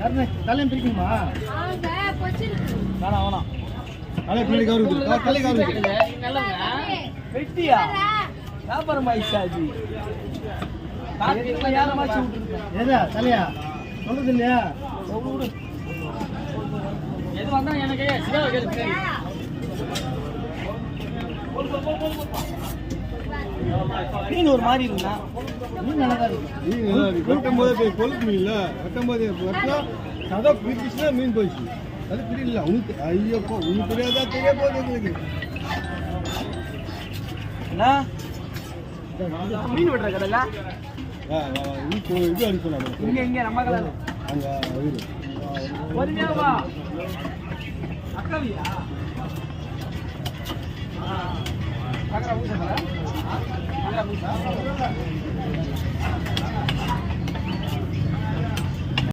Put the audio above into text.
தலையும் பிரிக்குமா? வேணாம் வேணாம். தலை பின்னாடி கவருக்கு. தலை கவருக்கு. நல்லங்க. வெட்டியா? வியாபாரம் ஆயிடுச்சு. காத்திரமா யாரமாச்சு விட்டுருக்கேன். ஏதா தலையா? சொல்றது இல்லையா? விடு. எது வந்தா எனக்கு சிவா கேளு. மீன் ஒரு மாதிரி இருக்குண்ணா. மீன் நல்லா தான் இருக்கு. மீன் நல்லா இருக்கு. வெட்டும்போது போய் கொழுப்பு மீன்ல வெட்டும்போது வெட்டலாம் சதை பிரிச்சுன்னா மீன் போயிடுச்சு. அது பிரியல உனக்கு ஐயோப்போ உனக்கு தெரியாதா தெரிய போகுது எங்களுக்கு. என்ன மீன் வெட்டுற கடைல இது அனுப்பலாம் இங்க நம்ம கடை அங்க இது பொறுமையாவா அக்காவியா அக்கா ஊசா அக்கா ஊசா